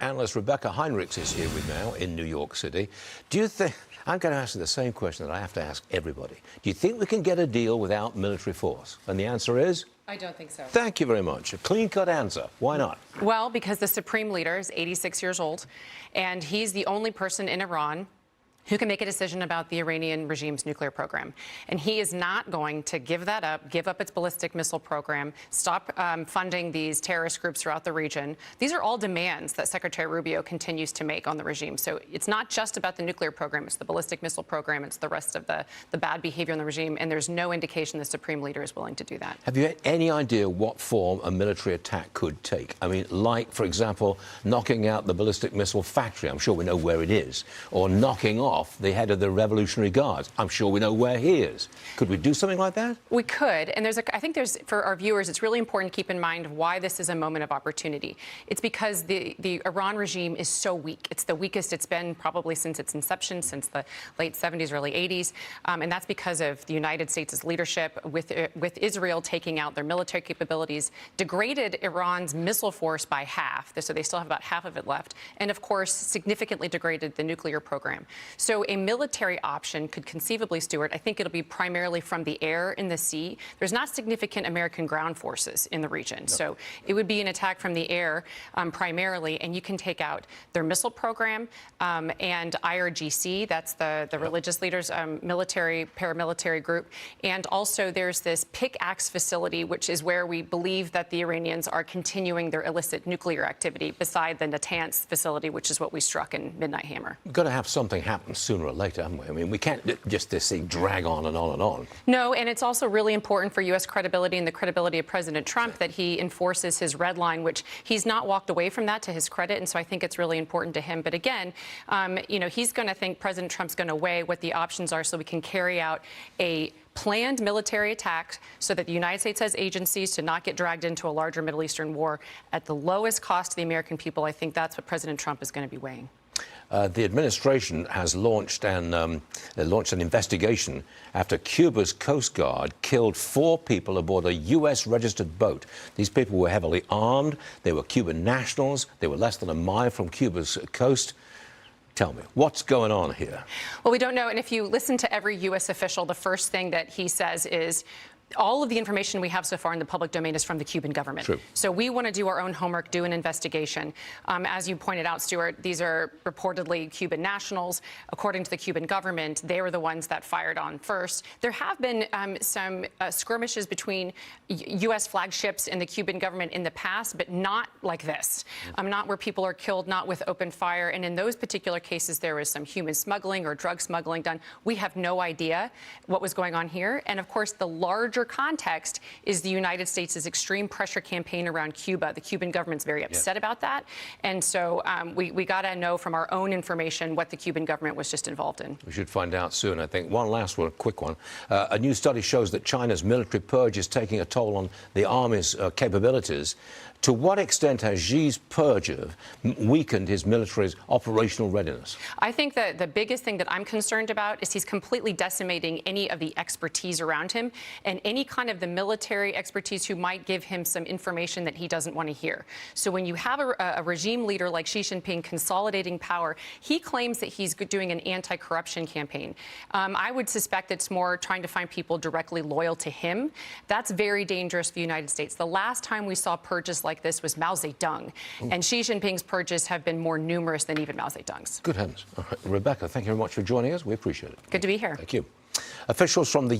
Analyst Rebeccah Heinrichs is here with now in New York City. Do you think, I'm going to ask you the same question that I have to ask everybody. Do you think we can get a deal without military force? And the answer is? I don't think so. Thank you very much. A clean-cut answer. Why not? Well, because the supreme leader is 86 years old, and he's the only person in Iran who can make a decision about the Iranian regime's nuclear program. And he is not going to give that up, give up its ballistic missile program, stop funding these terrorist groups throughout the region. These are all demands that Secretary Rubio continues to make on the regime. So it's not just about the nuclear program, it's the ballistic missile program, it's the rest of the bad behavior in the regime, and there's no indication the supreme leader is willing to do that. Have you any idea what form a military attack could take? I mean, like, for example, knocking out the ballistic missile factory. I'm sure we know where it is. Or knocking off the head of the Revolutionary Guards. I'm sure we know where he is. Could we do something like that? We could. And I think for our viewers, it's really important to keep in mind why this is a moment of opportunity. It's because the Iran regime is so weak. It's the weakest it's been probably since its inception, since the late 70s, early 80s. And that's because of the United States' leadership with Israel taking out their military capabilities, degraded Iran's missile force by half. So they still have about half of it left. And of course, significantly degraded the nuclear program. So a military option could conceivably, Stuart, I think it'll be primarily from the air and the sea. There's not significant American ground forces in the region. No. So it would be an attack from the air primarily, and you can take out their missile program and IRGC, that's the religious leaders, paramilitary group. And also there's this pickaxe facility, which is where we believe that the Iranians are continuing their illicit nuclear activity beside the Natanz facility, which is what we struck in Midnight Hammer. We've got to have something happen sooner or later, haven't we? I mean, we can't just this thing drag on and on and on. No, and it's also really important for U.S. credibility and the credibility of President Trump that he enforces his red line, which he's not walked away from that to his credit, and so I think it's really important to him. But again, you know, he's going to think President Trump's going to weigh what the options are so we can carry out a planned military attack so that the United States has agencies to not get dragged into a larger Middle Eastern war at the lowest cost to the American people. I think that's what President Trump is going to be weighing. The administration has launched an investigation after Cuba's Coast Guard killed 4 people aboard a U.S. registered boat. These people were heavily armed. They were Cuban nationals. They were less than a mile from Cuba's coast. Tell me, what's going on here? Well, we don't know. And if you listen to every U.S. official, the first thing that he says is, all of the information we have so far in the public domain is from the Cuban government. True. So we want to do our own homework, do an investigation. As you pointed out, Stuart, these are reportedly Cuban nationals. According to the Cuban government, they were the ones that fired on first. There have been some skirmishes between U.S. flagships and the Cuban government in the past, but not like this. Not where people are killed, not with open fire. And in those particular cases, there was some human smuggling or drug smuggling done. We have no idea what was going on here. And of course, the larger context is the United States' extreme pressure campaign around Cuba. The Cuban government's very upset about that. And so we got to know from our own information what the Cuban government was just involved in. We should find out soon, I think. One last one, a quick one. A new study shows that China's military purge is taking a toll on the army's capabilities. To what extent has Xi's purge weakened his military's operational readiness? I think that the biggest thing that I'm concerned about is he's completely decimating any of the expertise around him and any kind of the military expertise who might give him some information that he doesn't want to hear. So when you have a regime leader like Xi Jinping consolidating power, he claims that he's doing an anti-corruption campaign. I would suspect it's more trying to find people directly loyal to him. That's very dangerous for the United States. The last time we saw purges like this was Mao Zedong. And Xi Jinping's purges have been more numerous than even Mao Zedong's. Good heavens. All right. Rebeccah, thank you very much for joining us. We appreciate it. Good to be here. Thank you. Officials from the